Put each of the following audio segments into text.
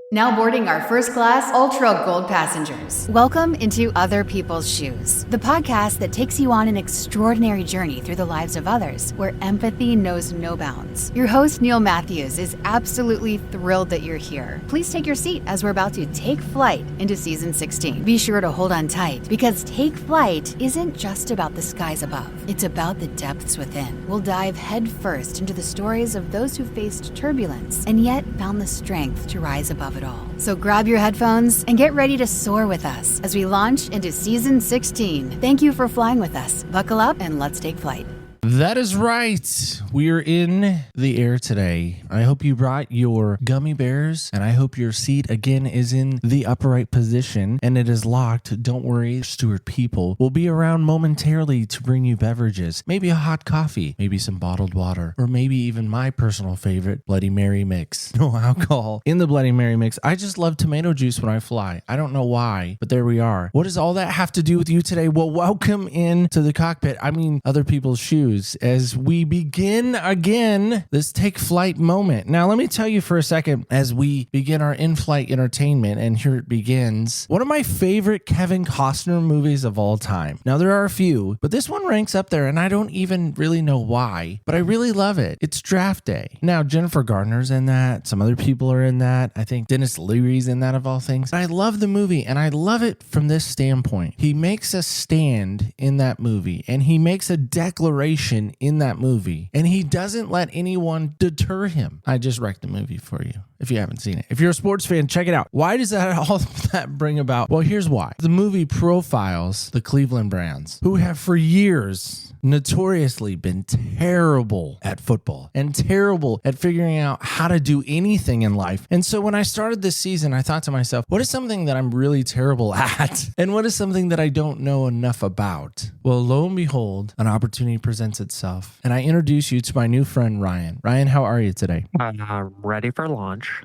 Now boarding our first class Ultra Gold passengers. Welcome into Other People's Shoes, the podcast that takes you on an extraordinary journey through the lives of others, where empathy knows no bounds. Your host, Neil Matthews, is absolutely thrilled that you're here. Please take your seat as we're about to take flight into season 16. Be sure to hold on tight, because Take Flight isn't just about the skies above. It's about the depths within. We'll dive headfirst into the stories of those who faced turbulence and yet found the strength to rise above it all. So grab your headphones and get ready to soar with us as we launch into season 16. Thank you for flying with us. Buckle up and let's take flight. That is right. We are in the air today. I hope you brought your gummy bears, and I hope your seat again is in the upright position and it is locked. Don't worry, Stewart people will be around momentarily to bring you beverages, maybe a hot coffee, maybe some bottled water, or maybe even my personal favorite, Bloody Mary mix. No alcohol in the Bloody Mary mix. I just love tomato juice when I fly. I don't know why, but there we are. What does all that have to do with you today? Well, welcome into the cockpit. I mean, other people's shoes. As we begin again this take flight moment. Now, let me tell you for a second, as we begin our in-flight entertainment, and here it begins, one of my favorite Kevin Costner movies of all time. Now, there are a few, but this one ranks up there, and I don't even really know why, but I really love it. It's Draft Day. Now, Jennifer Garner's in that. Some other people are in that. I think Dennis Leary's in that, of all things. I love the movie, and I love it from this standpoint. He makes a stand in that movie, and he makes a declaration in that movie, and he doesn't let anyone deter him. I just wrecked the movie for you if you haven't seen it. If you're a sports fan, check it out. Why does all that bring about? Well, here's why. The movie profiles the Cleveland Browns, who have for years notoriously been terrible at football and terrible at figuring out how to do anything in life. And so when I started this season, I thought to myself, what is something that I'm really terrible at? And what is something that I don't know enough about? Well, lo and behold, an opportunity presents itself. And I introduce you to my new friend, Ryan. Ryan, how are you today? I'm ready for launch.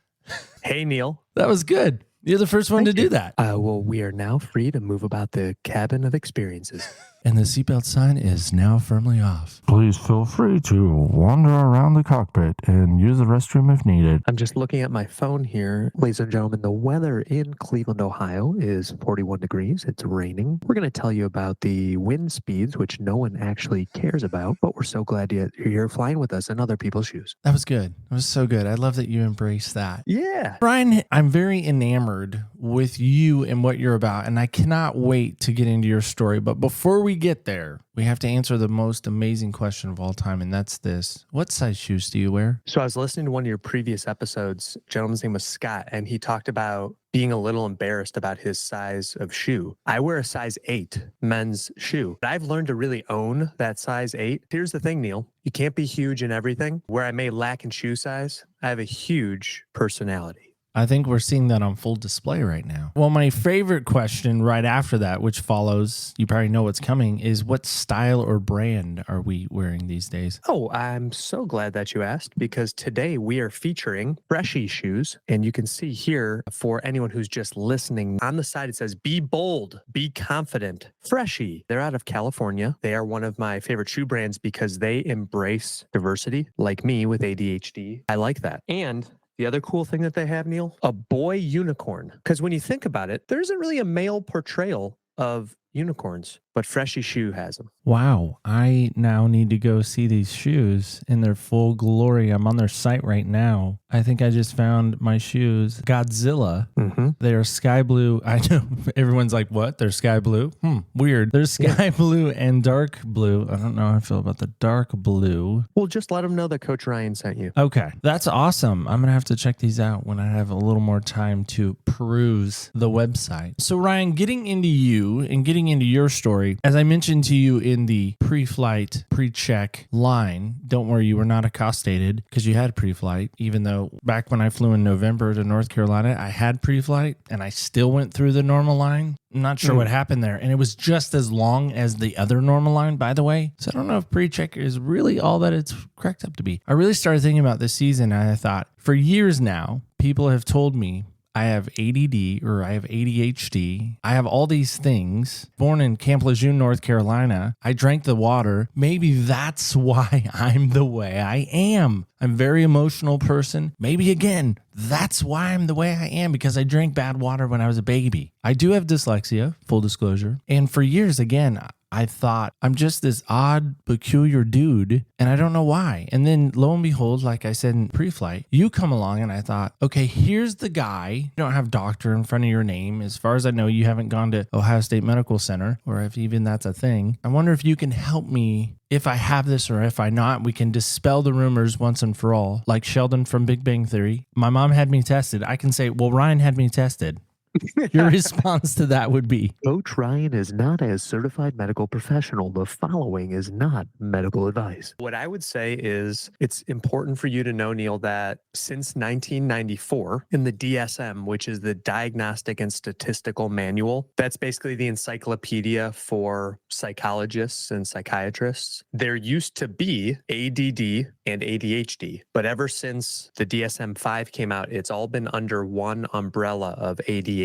Hey, Neil. That was good. You're the first one to do that. Well, we are now free to move about the cabin of experiences. And the seatbelt sign is now firmly off. Please feel free to wander around the cockpit and use the restroom if needed. I'm just looking at my phone here. Ladies and gentlemen, the weather in Cleveland, Ohio is 41 degrees. It's raining. We're going to tell you about the wind speeds, which no one actually cares about, but we're so glad you're here flying with us in other people's shoes. That was good. That was so good. I love that you embraced that. Yeah. Brian, I'm very enamored with you and what you're about, and I cannot wait to get into your story. But before we get there, we have to answer the most amazing question of all time, and that's this. What size shoes do you wear? So I was listening to one of your previous episodes. Gentleman's name was Scott, and he talked about being a little embarrassed about his size of shoe. I wear a size 8 men's shoe. I've learned to really own that size 8. Here's the thing, Neil. You can't be huge in everything. Where I may lack in shoe size, I have a huge personality. I think we're seeing that on full display right now. Well, my favorite question right after that, which follows, you probably know what's coming, is what style or brand are we wearing these days? Oh, I'm so glad that you asked, because today we are featuring Freshie shoes. And you can see here, for anyone who's just listening, on the side it says, be bold, be confident. Freshie, they're out of California. They are one of my favorite shoe brands because they embrace diversity, like me with ADHD. I like that. And the other cool thing that they have, Neil, a boy unicorn. Because when you think about it, there isn't really a male portrayal of unicorns, but Freshie Shoe has them. Wow. I now need to go see these shoes in their full glory. I'm on their site right now. I think I just found my shoes. Godzilla. Mm-hmm. They're sky blue. I know everyone's like, what? They're sky blue? Weird. They're sky blue and dark blue. I don't know how I feel about the dark blue. Well, just let them know that Coach Ryan sent you. Okay. That's awesome. I'm going to have to check these out when I have a little more time to peruse the website. So Ryan, getting into you and getting into your story, as I mentioned to you in the pre-flight, pre-check line, don't worry, you were not accosted because you had pre-flight, even though back when I flew in November to North Carolina, I had pre-flight and I still went through the normal line. I'm not sure what happened there. And it was just as long as the other normal line, by the way. So I don't know if pre-check is really all that it's cracked up to be. I really started thinking about this season and I thought, for years now, people have told me I have ADD or I have ADHD. I have all these things. Born in Camp Lejeune, North Carolina. I drank the water. Maybe that's why I'm the way I am. I'm a very emotional person. Maybe again, that's why I'm the way I am, because I drank bad water when I was a baby. I do have dyslexia, full disclosure. And for years, again, I thought I'm just this odd, peculiar dude, and I don't know why. And then lo and behold, like I said in pre-flight, you come along and I thought, okay, here's the guy. You don't have doctor in front of your name. As far as I know, you haven't gone to Ohio State Medical Center, or if even that's a thing. I wonder if you can help me if I have this or if I not. We can dispel the rumors once and for all. Like Sheldon from Big Bang Theory. My mom had me tested. I can say, well, Ryan had me tested. Your response to that would be, Coach Ryan is not a certified medical professional. The following is not medical advice. What I would say is it's important for you to know, Neil, that since 1994 in the DSM, which is the Diagnostic and Statistical Manual, that's basically the encyclopedia for psychologists and psychiatrists. There used to be ADD and ADHD, but ever since the DSM-5 came out, it's all been under one umbrella of ADHD.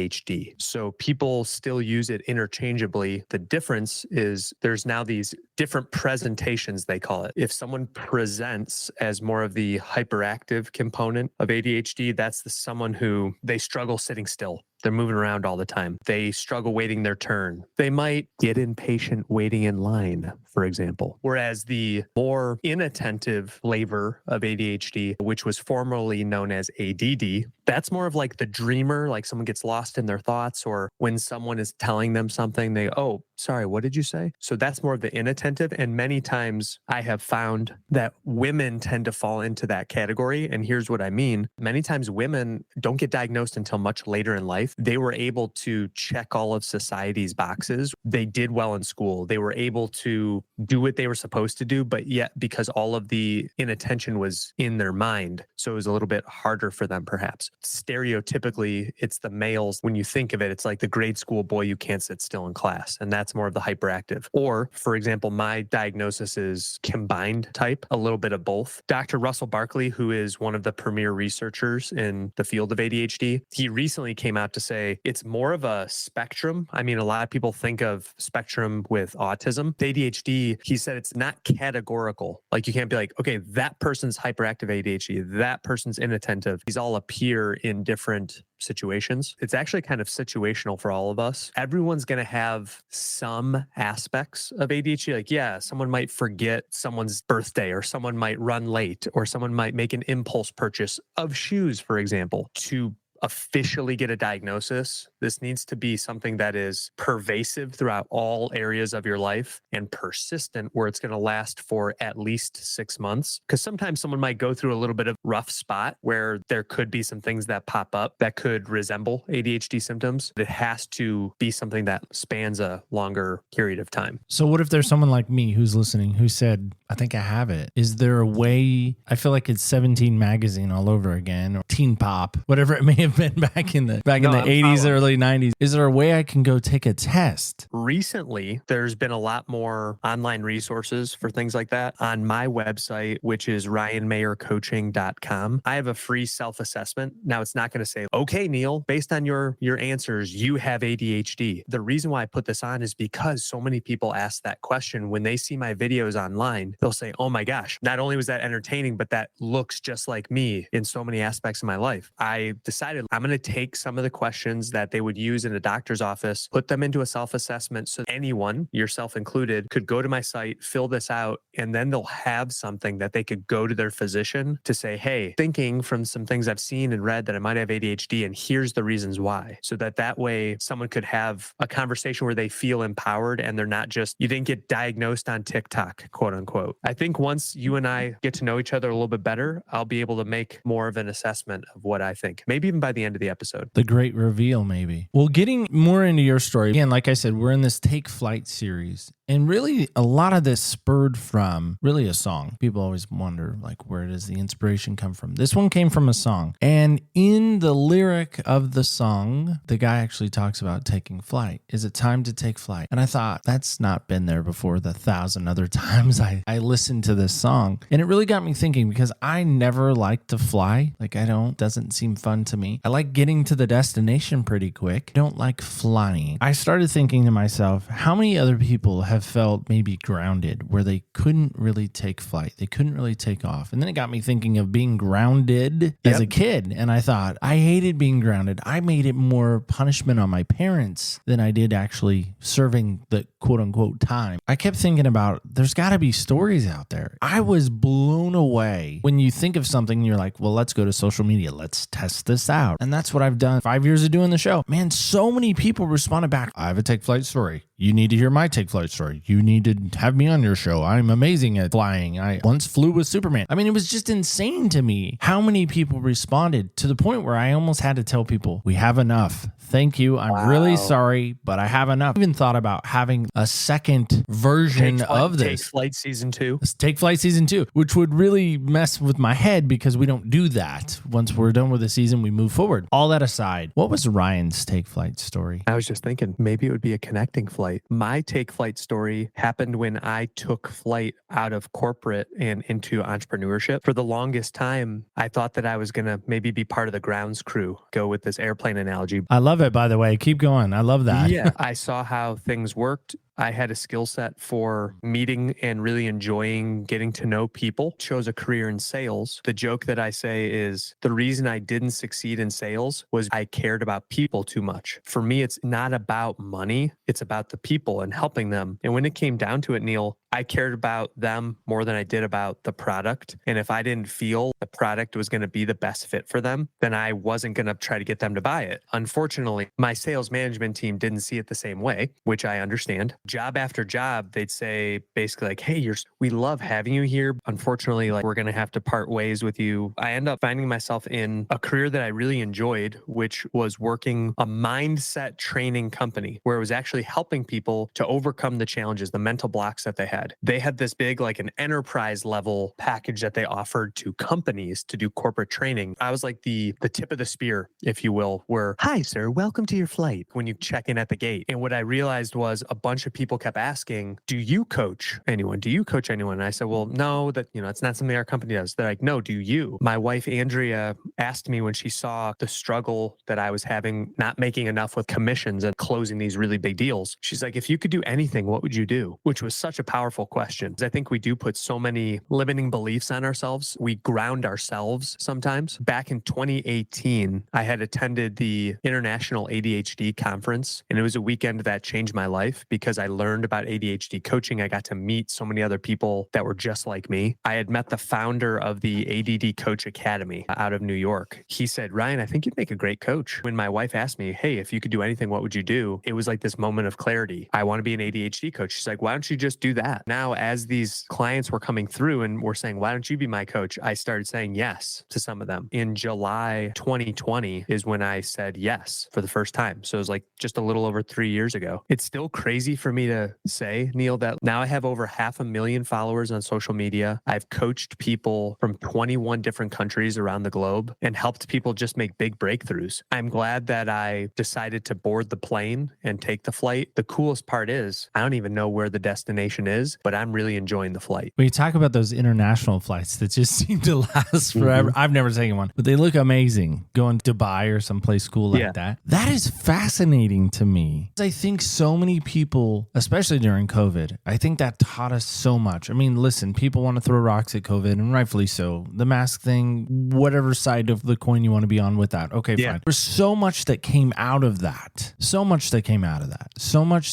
So people still use it interchangeably. The difference is there's now these different presentations, they call it. If someone presents as more of the hyperactive component of ADHD, that's someone who they struggle sitting still. They're moving around all the time. They struggle waiting their turn. They might get impatient waiting in line, for example. Whereas the more inattentive flavor of ADHD, which was formerly known as ADD, that's more of like the dreamer, like someone gets lost in their thoughts, or when someone is telling them something, they, oh, sorry, what did you say? So that's more of the inattentive. And many times I have found that women tend to fall into that category. And here's what I mean. Many times women don't get diagnosed until much later in life. They were able to check all of society's boxes. They did well in school. They were able to do what they were supposed to do, but yet because all of the inattention was in their mind, so it was a little bit harder for them perhaps. Stereotypically, it's the males. When you think of it, it's like the grade school boy you can't sit still in class, and that's more of the hyperactive. Or, for example, my diagnosis is combined type, a little bit of both. Dr. Russell Barkley, who is one of the premier researchers in the field of ADHD, he recently came out to say it's more of a spectrum. I mean, a lot of people think of spectrum with autism. ADHD, he said it's not categorical. Like you can't be like, okay, that person's hyperactive ADHD, that person's inattentive. These all appear in different situations. It's actually kind of situational for all of us. Everyone's going to have some aspects of ADHD. Like, yeah, someone might forget someone's birthday, or someone might run late, or someone might make an impulse purchase of shoes, for example. To officially get a diagnosis, this needs to be something that is pervasive throughout all areas of your life and persistent, where it's going to last for at least 6 months. Because sometimes someone might go through a little bit of rough spot where there could be some things that pop up that could resemble ADHD symptoms. It has to be something that spans a longer period of time. so what if there's someone like me who's listening who said, I think I have it. Is there a way, I feel like it's 17 magazine all over again, or Teen Pop, whatever it may have been back in the 80s, early 90s. Is there a way I can go take a test? Recently, there's been a lot more online resources for things like that. On my website, which is ryanmayercoaching.com, I have a free self-assessment. Now, it's not going to say, okay, Neil, based on your answers, you have ADHD. The reason why I put this on is because so many people ask that question when they see my videos online. They'll say, oh my gosh, not only was that entertaining, but that looks just like me in so many aspects of my life. I decided I'm going to take some of the questions that they would use in a doctor's office, put them into a self-assessment, so anyone, yourself included, could go to my site, fill this out, and then they'll have something that they could go to their physician to say, hey, thinking from some things I've seen and read that I might have ADHD, and here's the reasons why. So that way someone could have a conversation where they feel empowered and they're not just, you didn't get diagnosed on TikTok, quote unquote. I think once you and I get to know each other a little bit better, I'll be able to make more of an assessment of what I think, maybe even by the end of the episode. The great reveal, maybe. Well, getting more into your story, again, like I said, we're in this Take Flight series. And really, a lot of this spurred from really a song. People always wonder, like, where does the inspiration come from? This one came from a song. And in the lyric of the song, the guy actually talks about taking flight. Is it time to take flight? And I thought, that's not been there before the 1,000 other times I listened to this song. And it really got me thinking, because I never liked to fly. Like, doesn't seem fun to me. I like getting to the destination pretty quick. I don't like flying. I started thinking to myself, how many other people have felt maybe grounded where they couldn't really take flight? They couldn't really take off. And then it got me thinking of being grounded as a kid. And I thought, I hated being grounded. I made it more punishment on my parents than I did actually serving the quote unquote time. I kept thinking about, there's got to be stories out there. I was blown away when you think of something and you're like, well, let's go to social media. Let's test this out. And that's what I've done 5 years of doing the show. Man, so many people responded back. I have a take flight story. You need to hear my take flight story. You need to have me on your show. I'm amazing at flying. I once flew with Superman. I mean, it was just insane to me how many people responded, to the point where I almost had to tell people, we have enough. Thank you. I'm really sorry, but I have enough. I even thought about having a second version of this. Take Flight Season 2. Take Flight Season 2, which would really mess with my head, because we don't do that. Once we're done with the season, we move forward. All that aside, what was Ryan's take flight story? I was just thinking, maybe it would be a connecting flight. My take flight story happened when I took flight out of corporate and into entrepreneurship. For the longest time, I thought that I was going to maybe be part of the grounds crew, go with this airplane analogy. I love it, by the way. Keep going. I love that. Yeah, I saw how things worked. I had a skill set for meeting and really enjoying getting to know people. Chose a career in sales. The joke that I say is, the reason I didn't succeed in sales was I cared about people too much. For me, it's not about money. It's about the people and helping them. And when it came down to it, Neil, I cared about them more than I did about the product. And if I didn't feel the product was going to be the best fit for them, then I wasn't going to try to get them to buy it. Unfortunately, my sales management team didn't see it the same way, which I understand. Job after job, they'd say basically like, hey, we love having you here. Unfortunately, like, we're going to have to part ways with you. I end up finding myself in a career that I really enjoyed, which was working a mindset training company where it was actually helping people to overcome the challenges, the mental blocks that they had. They had this big, like an enterprise level package that they offered to companies to do corporate training. I was like the tip of the spear, if you will, where, hi, sir, welcome to your flight, when you check in at the gate. And what I realized was a bunch of people kept asking, do you coach anyone? Do you coach anyone? And I said, well, no, it's not something our company does. They're like, no, do you? My wife, Andrea, asked me when she saw the struggle that I was having, not making enough with commissions and closing these really big deals. She's like, if you could do anything, what would you do? Which was such a powerful question. I think we do put so many limiting beliefs on ourselves. We ground ourselves sometimes. Back in 2018, I had attended the International ADHD conference, and it was a weekend that changed my life because I learned about ADHD coaching. I got to meet so many other people that were just like me. I had met the founder of the ADD Coach Academy out of New York. He said, Ryan, I think you'd make a great coach. When my wife asked me, hey, if you could do anything, what would you do? It was like this moment of clarity. I want to be an ADHD coach. She's like, why don't you just do that? Now, as these clients were coming through and were saying, why don't you be my coach? I started saying yes to some of them. In July 2020 is when I said yes for the first time. So it was like just a little over 3 years ago. It's still crazy for me to say, Neil, that now I have over 500,000 followers on social media. I've coached people from 21 different countries around the globe and helped people just make big breakthroughs. I'm glad that I decided to board the plane and take the flight. The coolest part is I don't even know where the destination is, but I'm really enjoying the flight. When you talk about those international flights that just seem to last forever, I've never taken one, but they look amazing. Going to Dubai or someplace cool like that. That is fascinating to me. I think so many people, especially during COVID, I think that taught us so much. I mean, listen, people want to throw rocks at COVID, and rightfully so. The mask thing, whatever side of the coin you want to be on with that. Okay, fine. There's so much that came out of that. So much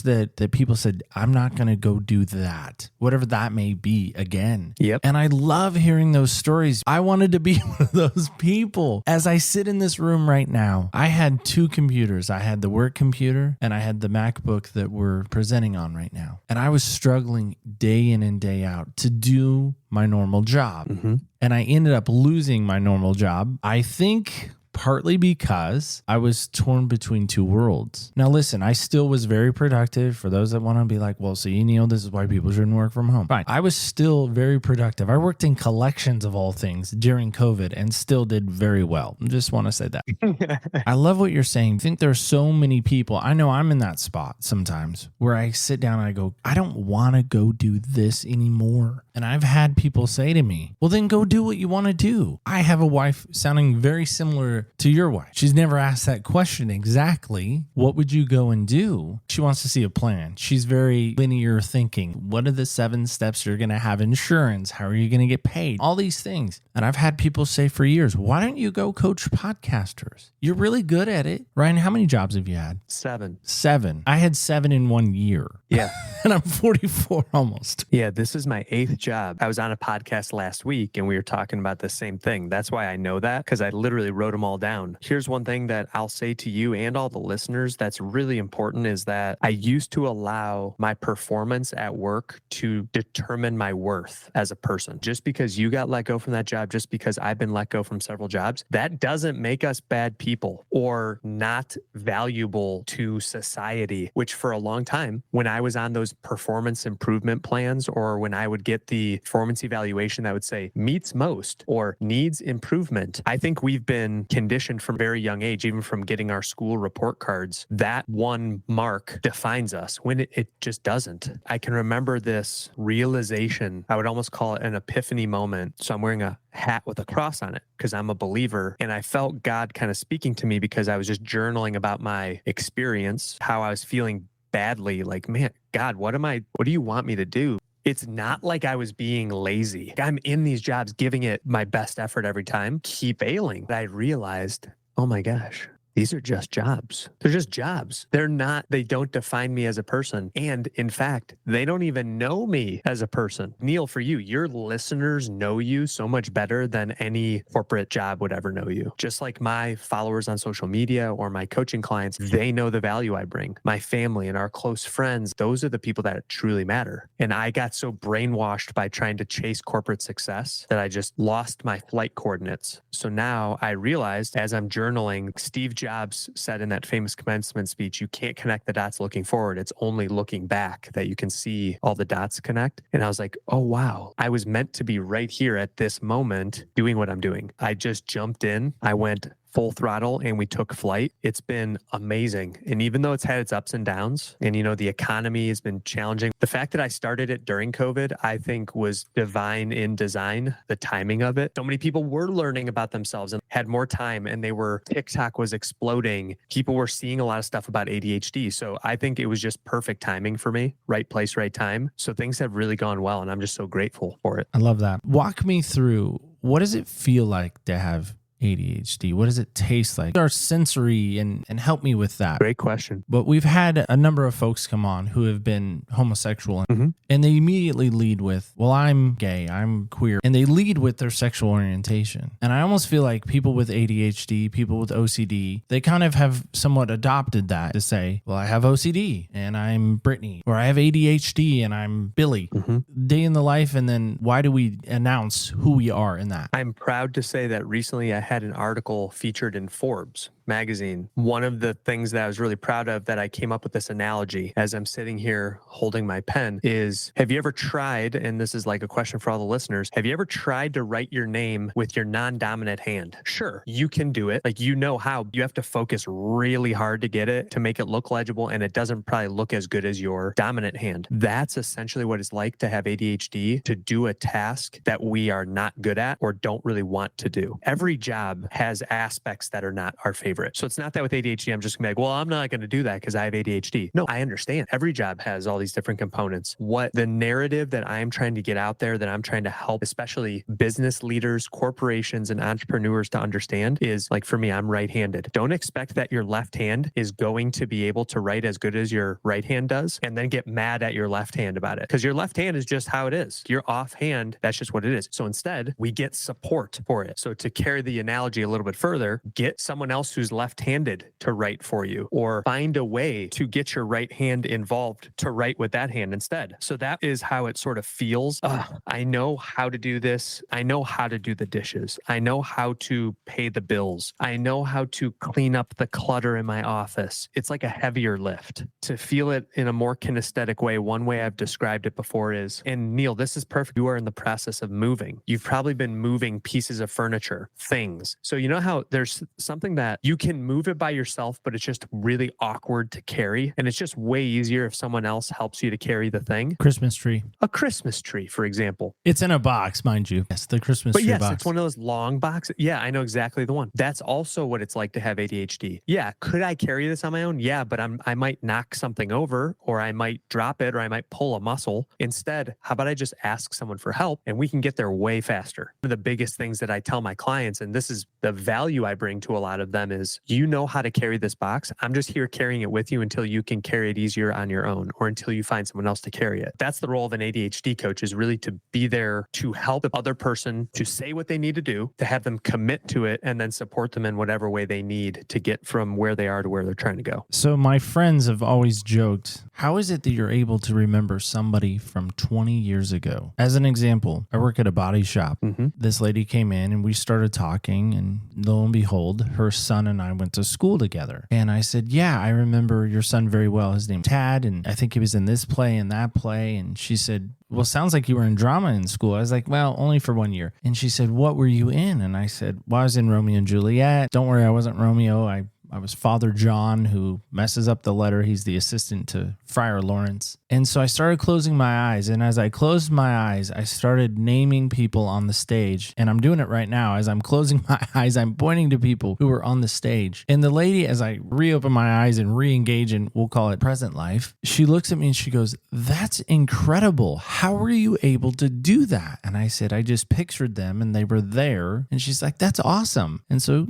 that people said, I'm not going to go do that. Whatever that may be again. Yep. And I love hearing those stories. I wanted to be one of those people. As I sit in this room right now, I had two computers. I had the work computer and I had the MacBook that we're presenting on right now. And I was struggling day in and day out to do my normal job. And I ended up losing my normal job. I think partly because I was torn between two worlds. Now, listen, I still was very productive. For those that want to be like, well, see, Neil, this is why people shouldn't work from home. Fine. I was still very productive. I worked in collections of all things during COVID and still did very well. I just want to say that. I love what you're saying. I think there's so many people. I know I'm in that spot sometimes where I sit down and I go, I don't want to go do this anymore. And I've had people say to me, well, then go do what you want to do. I have a wife sounding very similar to your wife. She's never asked that question exactly. What would you go and do? She wants to see a plan. She's very linear thinking. What are the 7 steps you're going to have insurance? How are you going to get paid? All these things. And I've had people say for years, why don't you go coach podcasters? You're really good at it. Ryan, how many jobs have you had? 7. 7. I had 7 in 1 year. Yeah. And I'm 44 almost. Yeah, this is my 8th job. I was on a podcast last week and we were talking about the same thing. That's why I know that, because I literally wrote them all down. Here's one thing that I'll say to you and all the listeners that's really important is that I used to allow my performance at work to determine my worth as a person. Just because you got let go from that job, just because I've been let go from several jobs, that doesn't make us bad people or not valuable to society, which for a long time, when I was on those performance improvement plans or when I would get the performance evaluation that would say meets most or needs improvement, I think we've been conditioned from a very young age, even from getting our school report cards, that one mark defines us when it just doesn't. I can remember this realization. I would almost call it an epiphany moment. So I'm wearing a hat with a cross on it because I'm a believer. And I felt God kind of speaking to me because I was just journaling about my experience, how I was feeling badly, like, man, God, what do you want me to do? It's not like I was being lazy. I'm in these jobs, giving it my best effort every time, keep failing. But I realized, oh my gosh, these are just jobs. They're just jobs. They don't define me as a person. And in fact, they don't even know me as a person. Neil, for you, your listeners know you so much better than any corporate job would ever know you. Just like my followers on social media or my coaching clients, they know the value I bring. My family and our close friends, those are the people that truly matter. And I got so brainwashed by trying to chase corporate success that I just lost my flight coordinates. So now I realized as I'm journaling, Steve Jobs said in that famous commencement speech, you can't connect the dots looking forward. It's only looking back that you can see all the dots connect. And I was like, oh, wow, I was meant to be right here at this moment doing what I'm doing. I just jumped in. I went full throttle and we took flight. It's been amazing. And even though it's had its ups and downs and, the economy has been challenging, the fact that I started it during COVID, I think was divine in design, the timing of it. So many people were learning about themselves and had more time and TikTok was exploding. People were seeing a lot of stuff about ADHD. So I think it was just perfect timing for me, right place, right time. So things have really gone well and I'm just so grateful for it. I love that. Walk me through, what does it feel like to have ADHD? What does it taste like? Our sensory and help me with that. Great question. But we've had a number of folks come on who have been homosexual and they immediately lead with, well, I'm gay, I'm queer, and they lead with their sexual orientation. And I almost feel like people with ADHD, people with OCD, they kind of have somewhat adopted that to say, well, I have OCD and I'm Brittany, or I have ADHD and I'm Billy. Day in the life, and then why do we announce who we are in that? I'm proud to say that recently I had an article featured in Forbes magazine. One of the things that I was really proud of that I came up with this analogy as I'm sitting here holding my pen is, have you ever tried, and this is like a question for all the listeners, have you ever tried to write your name with your non-dominant hand? Sure, you can do it. Like, how you have to focus really hard to get it, to make it look legible, and it doesn't probably look as good as your dominant hand. That's essentially what it's like to have ADHD, to do a task that we are not good at or don't really want to do. Every job has aspects that are not our favorite. So it's not that with ADHD, I'm just gonna be like, well, I'm not going to do that because I have ADHD. No, I understand. Every job has all these different components. What the narrative that I'm trying to get out there, that I'm trying to help, especially business leaders, corporations, and entrepreneurs to understand is, like, for me, I'm right-handed. Don't expect that your left hand is going to be able to write as good as your right hand does and then get mad at your left hand about it, because your left hand is just how it is. Your offhand, that's just what it is. So instead, we get support for it. So to carry the analogy a little bit further, get someone else who's left-handed to write for you, or find a way to get your right hand involved to write with that hand instead. So that is how it sort of feels. I know how to do this. I know how to do the dishes. I know how to pay the bills. I know how to clean up the clutter in my office. It's like a heavier lift. To feel it in a more kinesthetic way, one way I've described it before is, and Neil, this is perfect. You are in the process of moving. You've probably been moving pieces of furniture, things. So you know how there's something that you can move it by yourself, but it's just really awkward to carry. And it's just way easier if someone else helps you to carry the thing. Christmas tree. A Christmas tree, for example. It's in a box, mind you. Yes, the Christmas tree box. It's one of those long boxes. Yeah, I know exactly the one. That's also what it's like to have ADHD. Yeah, could I carry this on my own? Yeah, but I might knock something over, or I might drop it, or I might pull a muscle. Instead, how about I just ask someone for help and we can get there way faster? One of the biggest things that I tell my clients, and this is the value I bring to a lot of them, is you know how to carry this box. I'm just here carrying it with you until you can carry it easier on your own, or until you find someone else to carry it. That's the role of an ADHD coach, is really to be there to help the other person to say what they need to do, to have them commit to it, and then support them in whatever way they need to get from where they are to where they're trying to go. So my friends have always joked, how is it that you're able to remember somebody from 20 years ago? As an example, I work at a body shop. This lady came in and we started talking, and lo and behold, her son and I went to school together. And I said, yeah, I remember your son very well. His name's Tad, and I think he was in this play and that play. And she said, well, sounds like you were in drama in school. I was like, well, only for 1 year. And she said, what were you in? And I said, well, I was in Romeo and Juliet. Don't worry, I wasn't Romeo. I was Father John, who messes up the letter. He's the assistant to Friar Lawrence. And so I started closing my eyes. And as I closed my eyes, I started naming people on the stage. And I'm doing it right now. As I'm closing my eyes, I'm pointing to people who were on the stage. And the lady, as I reopen my eyes and re-engage in, we'll call it present life, she looks at me and she goes, that's incredible. How were you able to do that? And I said, I just pictured them and they were there. And she's like, that's awesome. And so,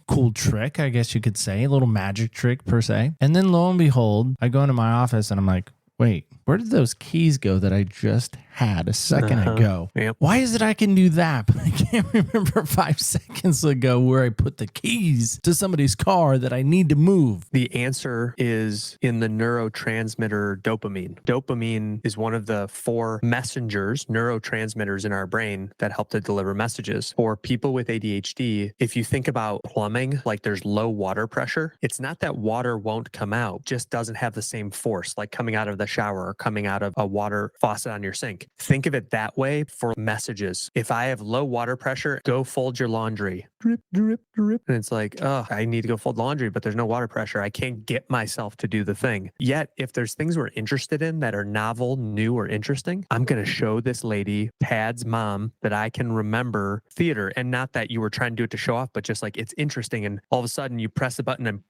cool trick, I guess you could say, a little magic trick per se. And then lo and behold, I go into my office and I'm like, wait, where did those keys go that I just had a second ago? Yep. Why is it I can do that, but I can't remember 5 seconds ago where I put the keys to somebody's car that I need to move? The answer is in the neurotransmitter dopamine. Dopamine is one of the 4 messengers, neurotransmitters in our brain that help to deliver messages. For people with ADHD, if you think about plumbing, like there's low water pressure, it's not that water won't come out, just doesn't have the same force, like coming out of the shower or coming out of a water faucet on your sink. Think of it that way for messages. If I have low water pressure, go fold your laundry. Drip, drip, drip. And it's like, oh, I need to go fold laundry, but there's no water pressure. I can't get myself to do the thing. Yet, if there's things we're interested in that are novel, new, or interesting, I'm going to show this lady, Tad's mom, that I can remember theater. And not that you were trying to do it to show off, but just like it's interesting. And all of a sudden you press the button and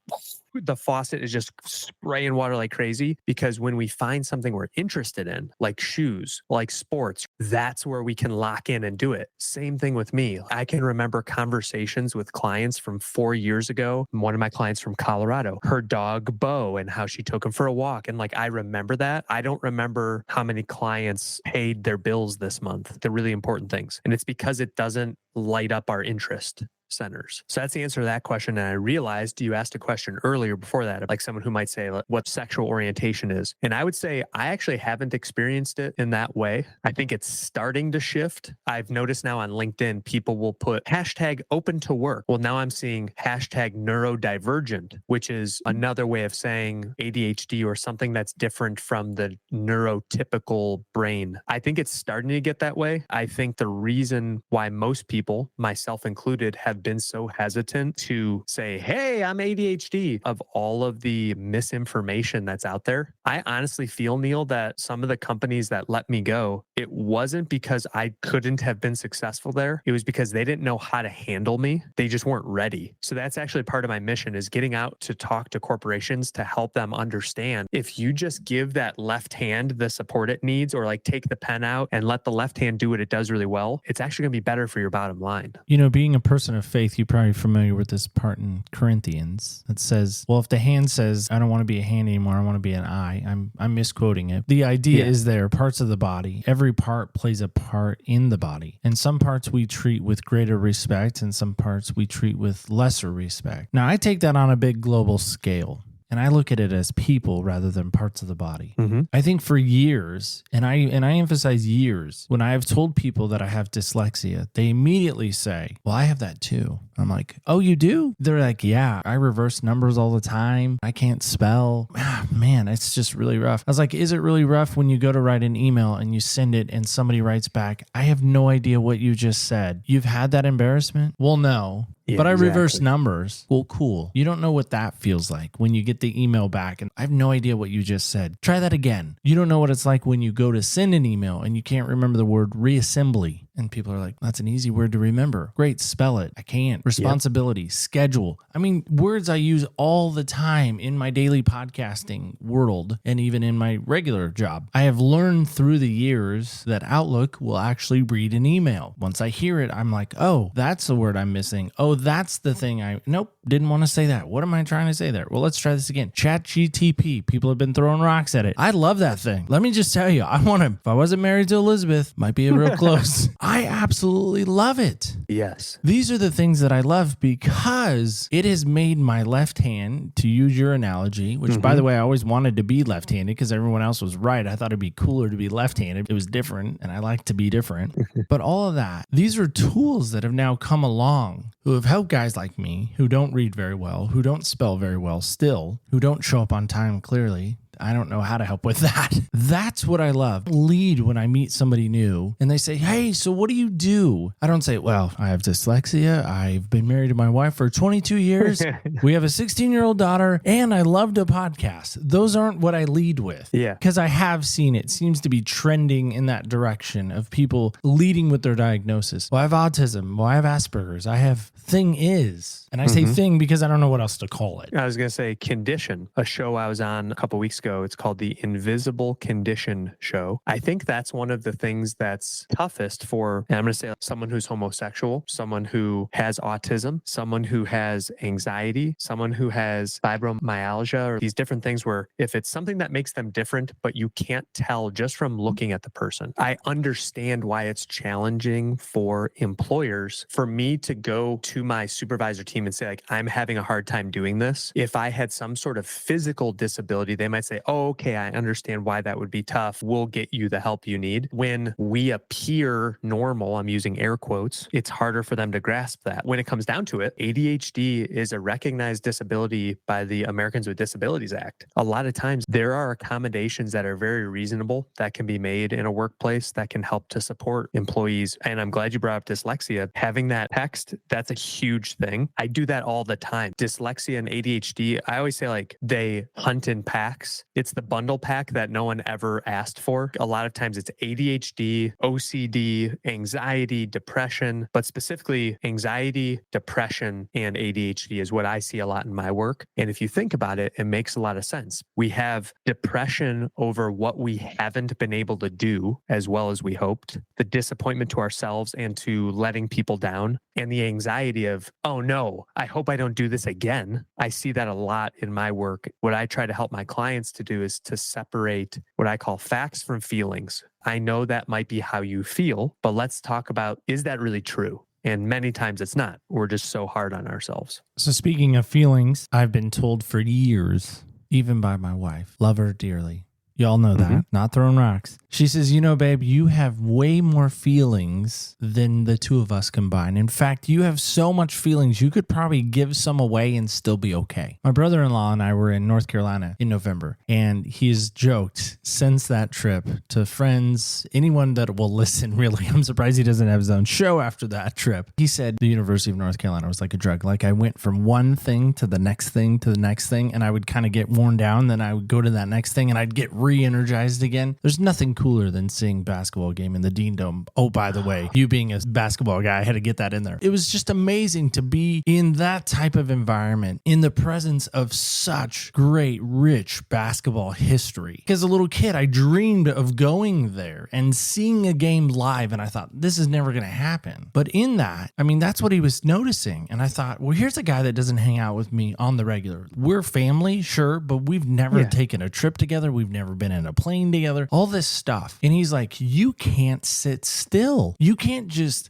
the faucet is just spraying water like crazy. Because when we find something we're interested in, like shoes, like sports, that's where we can lock in and do it. Same thing with me. I can remember conversations with clients from 4 years ago. One of my clients from Colorado, her dog Bo, and how she took him for a walk. And like, I remember that. I don't remember how many clients paid their bills this month, the really important things. And it's because it doesn't light up our interest centers. So that's the answer to that question. And I realized you asked a question earlier before that, like someone who might say what sexual orientation is. And I would say I actually haven't experienced it in that way. I think it's starting to shift. I've noticed now on LinkedIn, people will put hashtag open to work. Well, now I'm seeing hashtag neurodivergent, which is another way of saying ADHD or something that's different from the neurotypical brain. I think it's starting to get that way. I think the reason why most people, myself included, have been so hesitant to say, hey, I'm ADHD, of all of the misinformation that's out there. I honestly feel, Neil, that some of the companies that let me go, it wasn't because I couldn't have been successful there. It was because they didn't know how to handle me. They just weren't ready. So that's actually part of my mission, is getting out to talk to corporations to help them understand, if you just give that left hand the support it needs, or like take the pen out and let the left hand do what it does really well, it's actually going to be better for your bottom line. Being a person of Faith, you're probably familiar with this part in Corinthians that says, well, if the hand says, I don't want to be a hand anymore, I want to be an eye, I'm misquoting it. The idea is there are parts of the body. Every part plays a part in the body. And some parts we treat with greater respect and some parts we treat with lesser respect. Now, I take that on a big global scale. And I look at it as people rather than parts of the body. I think for years, and I emphasize years, when I have told people that I have dyslexia, they immediately say, well, I have that too. I'm like, oh, you do? They're like, yeah, I reverse numbers all the time. I can't spell. Man, it's just really rough. I was like, is it really rough when you go to write an email and you send it and somebody writes back, I have no idea what you just said. You've had that embarrassment? Well, no. Yeah, but I exactly. reverse numbers. Well, cool. You don't know what that feels like when you get the email back and I have no idea what you just said. Try that again. You don't know what it's like when you go to send an email and you can't remember the word reassembly. And people are like, that's an easy word to remember. Great, spell it. I can't. Responsibility, schedule. I mean, words I use all the time in my daily podcasting world and even in my regular job. I have learned through the years that Outlook will actually read an email. Once I hear it, I'm like, oh, that's the word I'm missing. Oh, that's the thing nope, didn't want to say that. What am I trying to say there? Well, let's try this again. ChatGTP. People have been throwing rocks at it. I love that thing. Let me just tell you, if I wasn't married to Elizabeth, might be a real close. I absolutely love it. Yes. These are the things that I love because it has made my left hand, to use your analogy, which by the way, I always wanted to be left-handed because everyone else was right. I thought it'd be cooler to be left-handed. It was different and I like to be different. But all of that, these are tools that have now come along who have helped guys like me who don't read very well, who don't spell very well still, who don't show up on time clearly. I don't know how to help with that. That's what I love. Lead when I meet somebody new and they say, hey, so what do you do? I don't say, well, I have dyslexia. I've been married to my wife for 22 years. We have a 16-year-old daughter and I love to podcast. Those aren't what I lead with. Yeah. Because I have seen it seems to be trending in that direction of people leading with their diagnosis. Well, I have autism. Well, I have Asperger's. I have thing is. And I say thing because I don't know what else to call it. I was going to say condition, a show I was on a couple weeks ago. It's called the Invisible Condition Show. I think that's one of the things that's toughest for, and I'm going to say someone who's homosexual, someone who has autism, someone who has anxiety, someone who has fibromyalgia, or these different things where if it's something that makes them different, but you can't tell just from looking at the person. I understand why it's challenging for employers for me to go to my supervisor team and say, like, I'm having a hard time doing this. If I had some sort of physical disability, they might say, oh, okay, I understand why that would be tough. We'll get you the help you need. When we appear normal, I'm using air quotes, it's harder for them to grasp that. When it comes down to it, ADHD is a recognized disability by the Americans with Disabilities Act. A lot of times there are accommodations that are very reasonable that can be made in a workplace that can help to support employees. And I'm glad you brought up dyslexia. Having that text, that's a huge thing. I do that all the time. Dyslexia and ADHD, I always say like they hunt in packs. It's the bundle pack that no one ever asked for. A lot of times it's ADHD, OCD, anxiety, depression, but specifically anxiety, depression, and ADHD is what I see a lot in my work. And if you think about it, it makes a lot of sense. We have depression over what we haven't been able to do as well as we hoped, the disappointment to ourselves and to letting people down, and the anxiety of, oh no, I hope I don't do this again. I see that a lot in my work. What I try to help my clients to do is to separate what I call facts from feelings. I know that might be how you feel, but let's talk about, is that really true? And many times it's not. We're just so hard on ourselves. So speaking of feelings, I've been told for years, even by my wife, love her dearly. Y'all know that, not throwing rocks. She says, you know, babe, you have way more feelings than the two of us combined. In fact, you have so much feelings, you could probably give some away and still be okay. My brother-in-law and I were in North Carolina in November, and he's joked since that trip to friends, anyone that will listen, really. I'm surprised he doesn't have his own show after that trip. He said the University of North Carolina was like a drug. Like I went from one thing to the next thing to the next thing, and I would kind of get worn down. Then I would go to that next thing, and I'd get re-energized again. There's nothing cooler than seeing basketball game in the Dean Dome. Oh, by the way, you being a basketball guy, I had to get that in there. It was just amazing to be in that type of environment in the presence of such great, rich basketball history. As a little kid, I dreamed of going there and seeing a game live, and I thought, this is never going to happen. But in that, I mean, that's what he was noticing. And I thought, well, here's a guy that doesn't hang out with me on the regular. We're family, sure, but we've never taken a trip together. We've never been in a plane together, all this stuff. And he's like, you can't sit still. You can't just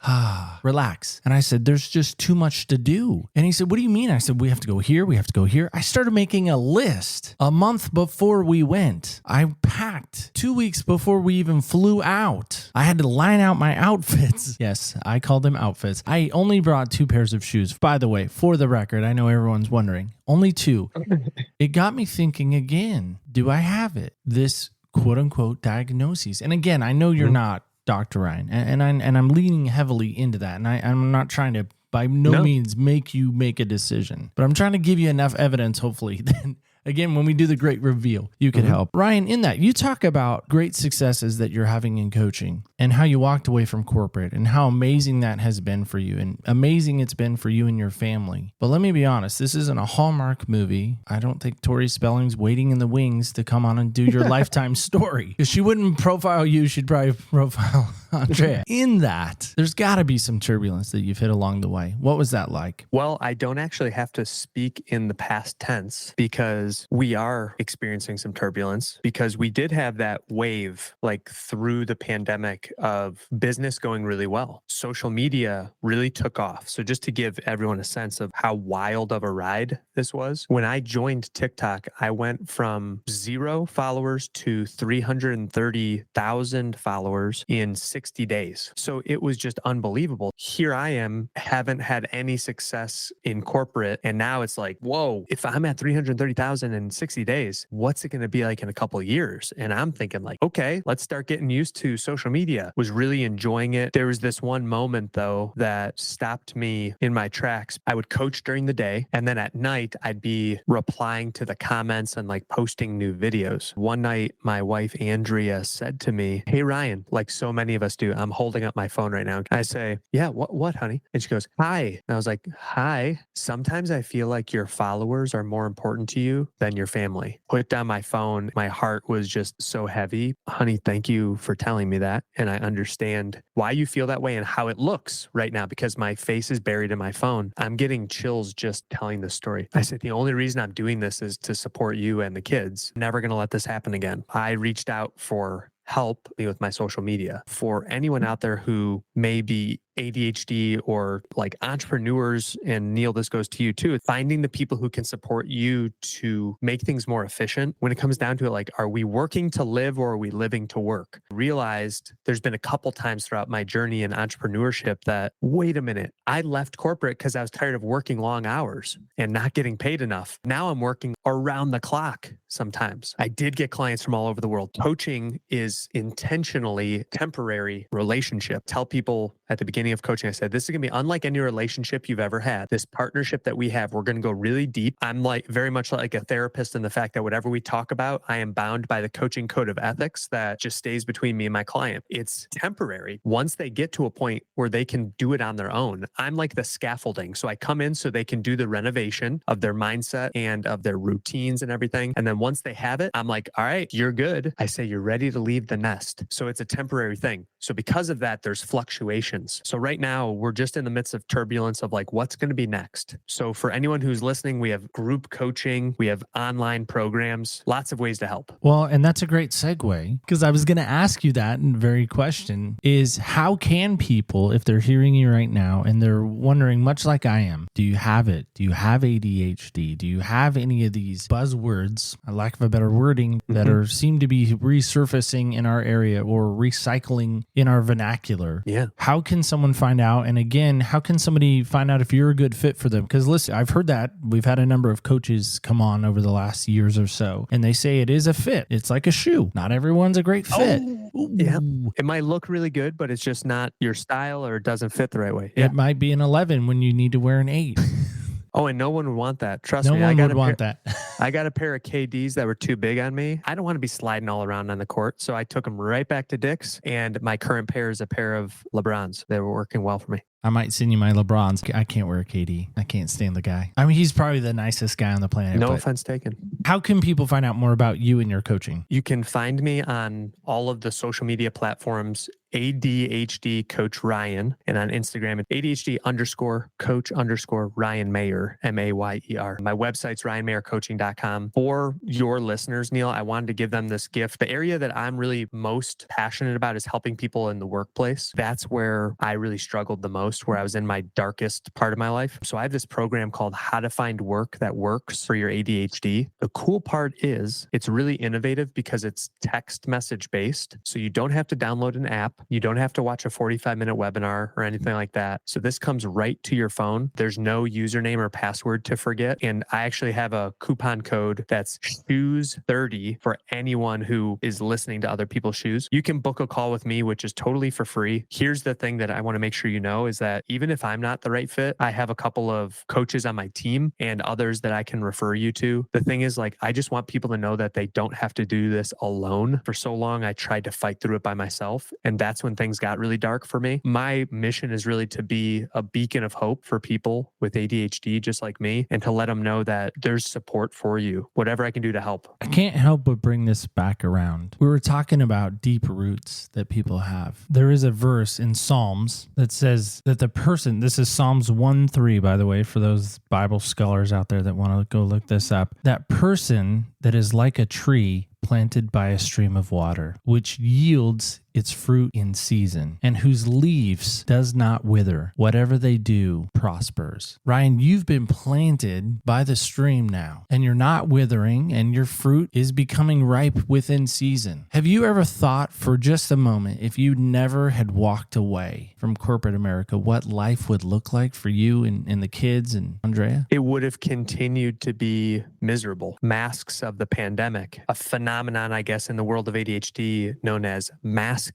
relax. And I said, there's just too much to do. And he said, what do you mean? I said, we have to go here. We have to go here. I started making a list a month before we went. I packed 2 weeks before we even flew out. I had to line out my outfits. Yes, I called them outfits. I only brought 2 pairs of shoes. By the way, for the record, I know everyone's wondering, only 2. It got me thinking again, do I have it? This quote unquote diagnoses. And again, I know you're not Dr. Ryan, and I'm leaning heavily into that. And I'm not trying to by no means make you make a decision, but I'm trying to give you enough evidence, hopefully, that again, when we do the great reveal, you could help. Ryan, in that, you talk about great successes that you're having in coaching and how you walked away from corporate and how amazing that has been for you and amazing it's been for you and your family. But let me be honest, this isn't a Hallmark movie. I don't think Tori Spelling's waiting in the wings to come on and do your lifetime story. Because she wouldn't profile you, she'd probably profile Andrea. In that, there's got to be some turbulence that you've hit along the way. What was that like? Well, I don't actually have to speak in the past tense because we are experiencing some turbulence because we did have that wave like through the pandemic of business going really well. Social media really took off. So just to give everyone a sense of how wild of a ride this was, when I joined TikTok, I went from 0 followers to 330,000 followers in 60 days. So it was just unbelievable. Here I am, haven't had any success in corporate. And now it's like, whoa, if I'm at 330,000 in 60 days, what's it going to be like in a couple of years? And I'm thinking like, okay, let's start getting used to social media. Was really enjoying it. There was this one moment though that stopped me in my tracks. I would coach during the day and then at night I'd be replying to the comments and like posting new videos. One night, my wife, Andrea, said to me, hey, Ryan, like so many of us do, I'm holding up my phone right now. I say, yeah, what, honey? And she goes, hi. And I was like, hi. Sometimes I feel like your followers are more important to you than your family. Put down my phone. My heart was just so heavy. Honey, thank you for telling me that. And I understand why you feel that way and how it looks right now because my face is buried in my phone. I'm getting chills just telling this story. I said, the only reason I'm doing this is to support you and the kids. Never going to let this happen again. I reached out for help with my social media. For anyone out there who may be ADHD or like entrepreneurs, and Neil, this goes to you too, finding the people who can support you to make things more efficient. When it comes down to it, like, are we working to live or are we living to work? Realized there's been a couple times throughout my journey in entrepreneurship that, wait a minute, I left corporate because I was tired of working long hours and not getting paid enough. Now I'm working around the clock sometimes. I did get clients from all over the world. Coaching is intentionally temporary relationship. Tell people at the beginning of coaching, I said, this is going to be unlike any relationship you've ever had. This partnership that we have, we're going to go really deep. I'm like very much like a therapist in the fact that whatever we talk about, I am bound by the coaching code of ethics that just stays between me and my client. It's temporary. Once they get to a point where they can do it on their own, I'm like the scaffolding. So I come in so they can do the renovation of their mindset and of their routines and everything. And then once they have it, I'm like, all right, you're good. I say, you're ready to leave the nest. So it's a temporary thing. So because of that, there's fluctuations. So right now we're just in the midst of turbulence of like, what's going to be next? So for anyone who's listening, we have group coaching, we have online programs, lots of ways to help. Well, and that's a great segue because I was going to ask you that very question is how can people, if they're hearing you right now and they're wondering, much like I am, do you have it? Do you have ADHD? Do you have any of these buzzwords, a lack of a better wording, that are seem to be resurfacing in our area or recycling in our vernacular? Yeah. How can someone find out? And again, how can somebody find out if you're a good fit for them? Because listen, I've heard that. We've had a number of coaches come on over the last years or so, and they say it is a fit. It's like a shoe. Not everyone's a great fit. Yeah. It might look really good, but it's just not your style or it doesn't fit the right way. Yeah. It might be an 11 when you need to wear an 8. Oh, and no one would want that. Trust No me. one would want that. I got a pair of KDs that were too big on me. I don't want to be sliding all around on the court. So I took them right back to Dick's. And my current pair is a pair of LeBrons. They were working well for me. I might send you my LeBrons. I can't wear a KD. I can't stand the guy. I mean, he's probably the nicest guy on the planet. No offense taken. How can people find out more about you and your coaching? You can find me on all of the social media platforms, ADHD Coach Ryan, and on Instagram, ADHD_Coach_ Ryan Mayer, Mayer. My website's ryanmayercoaching.com. For your listeners, Neil, I wanted to give them this gift. The area that I'm really most passionate about is helping people in the workplace. That's where I really struggled the most, where I was in my darkest part of my life. So I have this program called How to Find Work That Works for Your ADHD. The cool part is it's really innovative because it's text message based. So you don't have to download an app. You don't have to watch a 45-minute webinar or anything like that. So this comes right to your phone. There's no username or password to forget. And I actually have a coupon code that's shoes30 for anyone who is listening to other people's shoes. You can book a call with me, which is totally for free. Here's the thing that I want to make sure you know is that even if I'm not the right fit, I have a couple of coaches on my team and others that I can refer you to. The thing is, like, I just want people to know that they don't have to do this alone. For so long, I tried to fight through it by myself. And that's when things got really dark for me. My mission is really to be a beacon of hope for people with ADHD, just like me, and to let them know that there's support for you, whatever I can do to help. I can't help but bring this back around. We were talking about deep roots that people have. There is a verse in Psalms that says that the person, this is Psalms 1:3, by the way, for those Bible scholars out there that want to go look this up, that person that is like a tree planted by a stream of water, which yields its fruit in season, and whose leaves does not wither. Whatever they do prospers. Ryan, you've been planted by the stream now, and you're not withering, and your fruit is becoming ripe within season. Have you ever thought for just a moment, if you never had walked away from corporate America, what life would look like for you and the kids and Andrea? It would have continued to be miserable. Masks of the pandemic, a phenomenon, I guess, in the world of ADHD known as masking,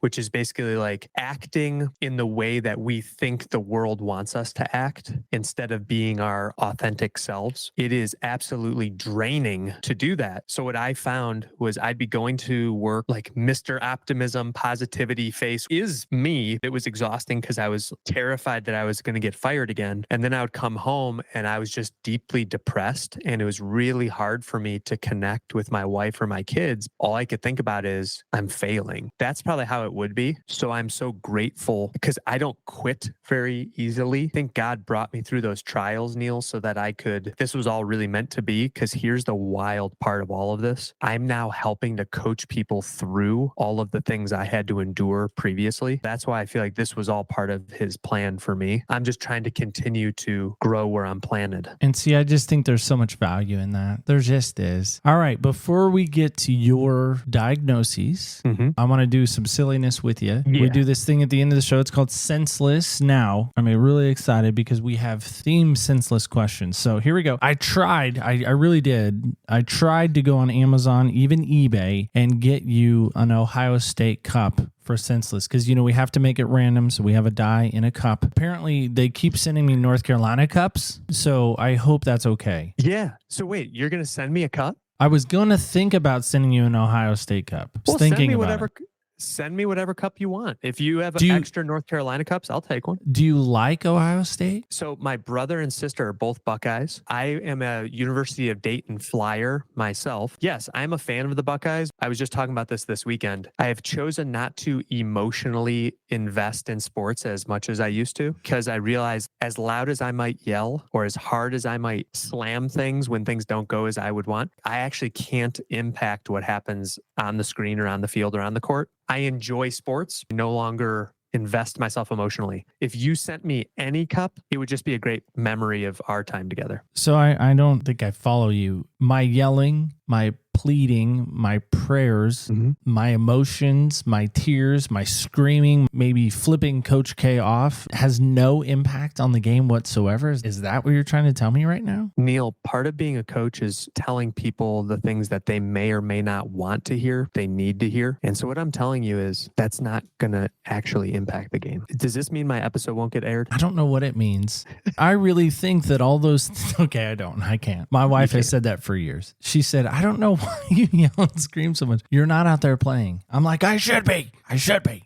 which is basically like acting in the way that we think the world wants us to act instead of being our authentic selves. It is absolutely draining to do that. So what I found was I'd be going to work like Mr. Optimism, positivity face is me. It was exhausting because I was terrified that I was going to get fired again. And then I would come home and I was just deeply depressed. And it was really hard for me to connect with my wife or my kids. All I could think about is I'm failing. That's probably how it would be. So I'm so grateful because I don't quit very easily. I think God brought me through those trials, Neil, so that this was all really meant to be. Because here's the wild part of all of this. I'm now helping to coach people through all of the things I had to endure previously. That's why I feel like this was all part of his plan for me. I'm just trying to continue to grow where I'm planted. And see, I just think there's so much value in that. There just is. All right, before we get to your diagnoses, I want to do some silliness with you. Yeah. We do this thing at the end of the show. It's called Senseless Now. I'm really excited because we have themed senseless questions. So here we go. I really did. I tried to go on Amazon, even eBay, and get you an Ohio State cup for senseless because, we have to make it random. So we have a die in a cup. Apparently, they keep sending me North Carolina cups. So I hope that's okay. Yeah. So wait, you're going to send me a cup? I was going to think about sending you an Ohio State cup. Send me whatever cup you want. If you have extra North Carolina cups, I'll take one. Do you like Ohio State? So my brother and sister are both Buckeyes. I am a University of Dayton Flyer myself. Yes, I'm a fan of the Buckeyes. I was just talking about this weekend. I have chosen not to emotionally invest in sports as much as I used to because I realize as loud as I might yell or as hard as I might slam things when things don't go as I would want, I actually can't impact what happens on the screen or on the field or on the court. I enjoy sports, no longer invest myself emotionally. If you sent me any cup, it would just be a great memory of our time together. So I don't think I follow you. My yelling, my pleading, my prayers, Mhm. my emotions, my tears, my screaming, maybe flipping Coach K off has no impact on the game whatsoever? Is that what you're trying to tell me right now? Neil, part of being a coach is telling people the things that they may or may not want to hear, they need to hear. And so what I'm telling you is that's not going to actually impact the game. Does this mean my episode won't get aired? I don't know what it means. I really think that all those, okay, I can't. My wife has said that for years. She said, I don't know why you yell and scream so much. You're not out there playing. I'm like, I should be.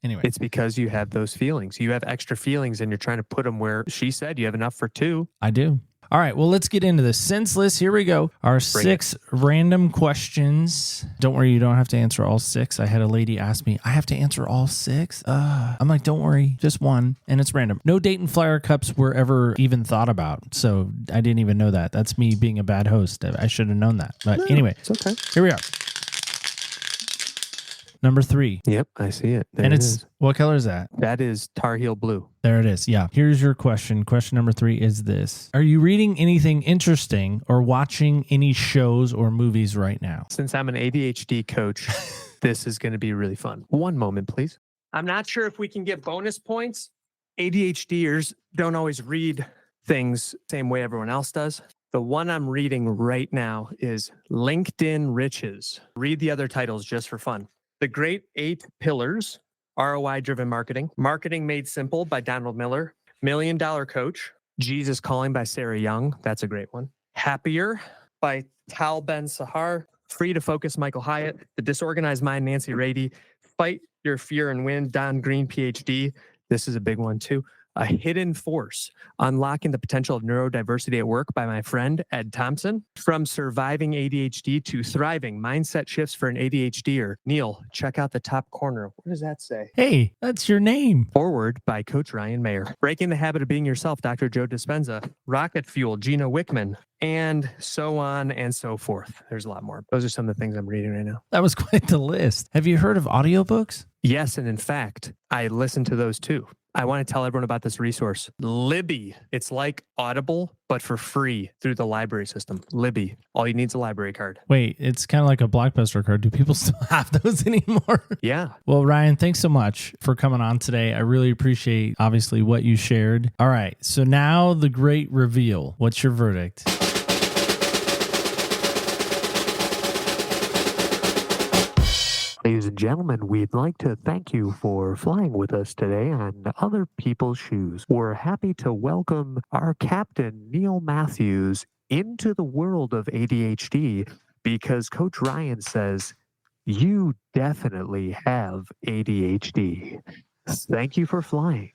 Anyway. It's because you have those feelings. You have extra feelings and you're trying to put them where she said you have enough for two. I do. All right, well, let's get into this. Senseless, here we go. Our 6 random questions. Don't worry, you don't have to answer all 6. I had a lady ask me, I have to answer all 6? I'm like, don't worry, just one, and it's random. No Dayton Flyer Cups were ever even thought about, so I didn't even know that. That's me being a bad host. I should have known that. But anyway, it's okay. Here we are. Number 3. Yep, I see it. There And it it's, is. what color is that? That is Tar Heel Blue. There it is. Yeah. Here's your question. Question number 3 is this. Are you reading anything interesting or watching any shows or movies right now? Since I'm an ADHD coach, this is going to be really fun. One moment, please. I'm not sure if we can get bonus points. ADHDers don't always read things the same way everyone else does. The one I'm reading right now is LinkedIn Riches. Read the other titles just for fun. The Great 8 Pillars, ROI-Driven Marketing, Marketing Made Simple by Donald Miller, $1 Million Coach, Jesus Calling by Sarah Young. That's a great one. Happier by Tal Ben Sahar, Free to Focus, Michael Hyatt, The Disorganized Mind, Nancy Rady, Fight Your Fear and Win, Don Green, PhD. This is a big one too. A Hidden Force, Unlocking the Potential of Neurodiversity at Work by my friend, Ed Thompson. From Surviving ADHD to Thriving, Mindset Shifts for an ADHDer. Neil, check out the top corner. What does that say? Hey, that's your name. Forward by Coach Ryan Mayer. Breaking the Habit of Being Yourself, Dr. Joe Dispenza. Rocket Fuel, Gino Wickman. And so on and so forth. There's a lot more. Those are some of the things I'm reading right now. That was quite the list. Have you heard of audiobooks? Yes, and in fact, I listen to those too. I want to tell everyone about this resource. Libby. It's like Audible, but for free through the library system. Libby. All you need is a library card. Wait, it's kind of like a Blockbuster card. Do people still have those anymore? Yeah. Well, Ryan, thanks so much for coming on today. I really appreciate, obviously, what you shared. All right, so now the great reveal. What's your verdict? Ladies and gentlemen, we'd like to thank you for flying with us today on Other People's Shoes. We're happy to welcome our captain, Neil Matthews, into the world of ADHD because Coach Ryan says, you definitely have ADHD. Thank you for flying.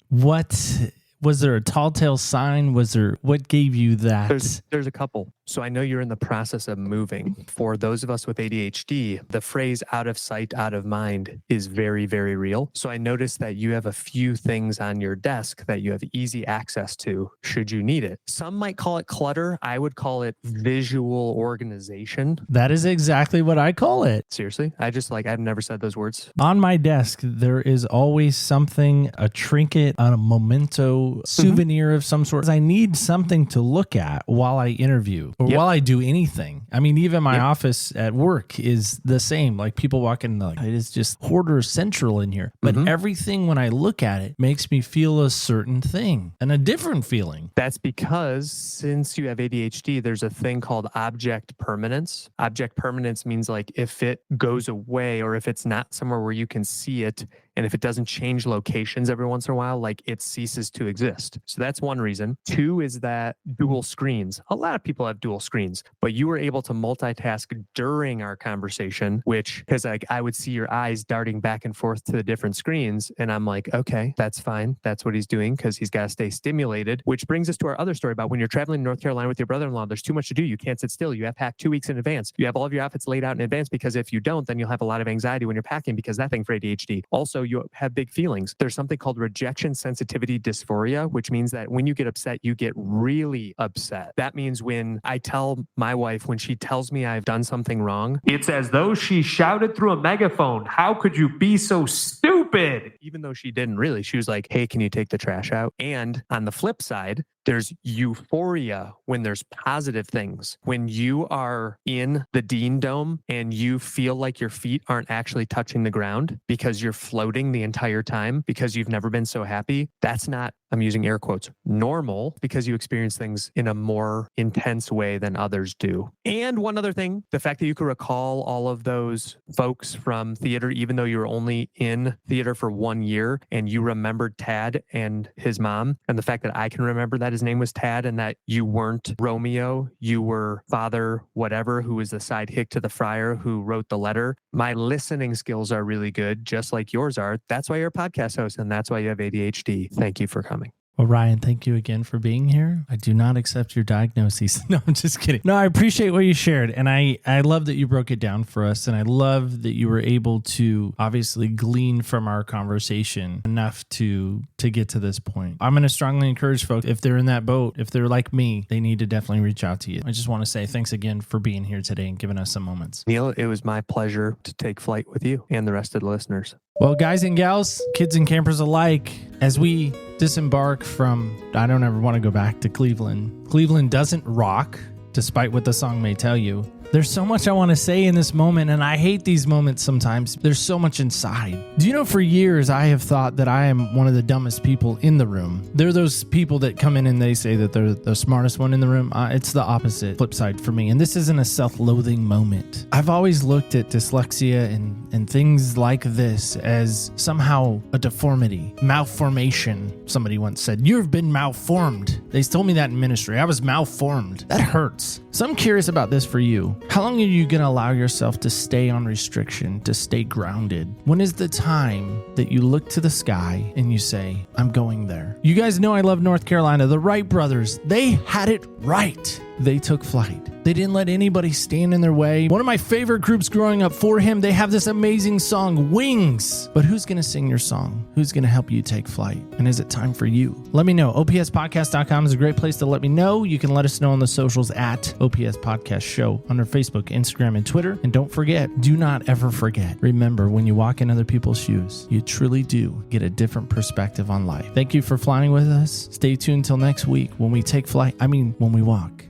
What was there a tall tale sign? What gave you that? There's a couple. So I know you're in the process of moving. For those of us with ADHD, the phrase out of sight, out of mind is very, very real. So I noticed that you have a few things on your desk that you have easy access to should you need it. Some might call it clutter. I would call it visual organization. That is exactly what I call it. Seriously? I've never said those words. On my desk, there is always something, a trinket, a memento, souvenir of some sort. I need something to look at while I interview or while I do anything. I mean, even my office at work is the same. Like people walk in, like, it is just hoarder central in here. But everything when I look at it makes me feel a certain thing and a different feeling. That's because since you have ADHD, there's a thing called object permanence. Object permanence means like if it goes away or if it's not somewhere where you can see it, and if it doesn't change locations every once in a while, like it ceases to exist. So that's one reason. 2 is that dual screens. A lot of people have dual screens, but you were able to multitask during our conversation, which, because like I would see your eyes darting back and forth to the different screens. And I'm like, okay, that's fine. That's what he's doing because he's got to stay stimulated, which brings us to our other story about when you're traveling to North Carolina with your brother-in-law, there's too much to do. You can't sit still. You have packed 2 weeks in advance. You have all of your outfits laid out in advance because if you don't, then you'll have a lot of anxiety when you're packing because that thing for ADHD. Also, you have big feelings. There's something called rejection sensitivity dysphoria, which means that when you get upset, you get really upset. That means when I tell my wife, when she tells me I've done something wrong, it's as though she shouted through a megaphone, how could you be so stupid? Even though she didn't really. She was like, hey, can you take the trash out? And on the flip side, There's euphoria when there's positive things. When you are in the Dean Dome and you feel like your feet aren't actually touching the ground because you're floating the entire time because you've never been so happy, that's not, I'm using air quotes, normal, because you experience things in a more intense way than others do. And one other thing, the fact that you could recall all of those folks from theater, even though you were only in theater for 1 year, and you remembered Tad and his mom, and the fact that I can remember that his name was Tad and that you weren't Romeo, you were Father whatever, who was the side hick to the friar who wrote the letter. My listening skills are really good, just like yours are. That's why you're a podcast host, and that's why you have ADHD. Thank you for coming. Well, Ryan, thank you again for being here. I do not accept your diagnoses. No, I'm just kidding. No, I appreciate what you shared. And I love that you broke it down for us. And I love that you were able to obviously glean from our conversation enough to get to this point. I'm going to strongly encourage folks, if they're in that boat, if they're like me, they need to definitely reach out to you. I just want to say thanks again for being here today and giving us some moments. Neil, it was my pleasure to take flight with you and the rest of the listeners. Well, guys and gals, kids and campers alike, as we disembark from, I don't ever want to go back to Cleveland. Cleveland doesn't rock, despite what the song may tell you. There's so much I want to say in this moment, and I hate these moments sometimes. There's so much inside. Do you know, for years, I have thought that I am one of the dumbest people in the room. They're those people that come in and they say that they're the smartest one in the room. It's the opposite, flip side for me. And this isn't a self-loathing moment. I've always looked at dyslexia and things like this as somehow a deformity, malformation. Somebody once said, "You've been malformed." They told me that in ministry. I was malformed. That hurts. So I'm curious about this for you. How long are you going to allow yourself to stay on restriction, to stay grounded? When is the time that you look to the sky and you say, I'm going there? You guys know I love North Carolina. The Wright brothers, they had it right. They took flight. They didn't let anybody stand in their way. One of my favorite groups growing up, For Him, they have this amazing song, Wings. But who's going to sing your song? Who's going to help you take flight? And is it time for you? Let me know. OPSpodcast.com is a great place to let me know. You can let us know on the socials at OPS Podcast Show on our Facebook, Instagram, and Twitter. And don't forget, do not ever forget. Remember, when you walk in other people's shoes, you truly do get a different perspective on life. Thank you for flying with us. Stay tuned till next week when we take flight. When we walk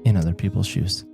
in other people's shoes.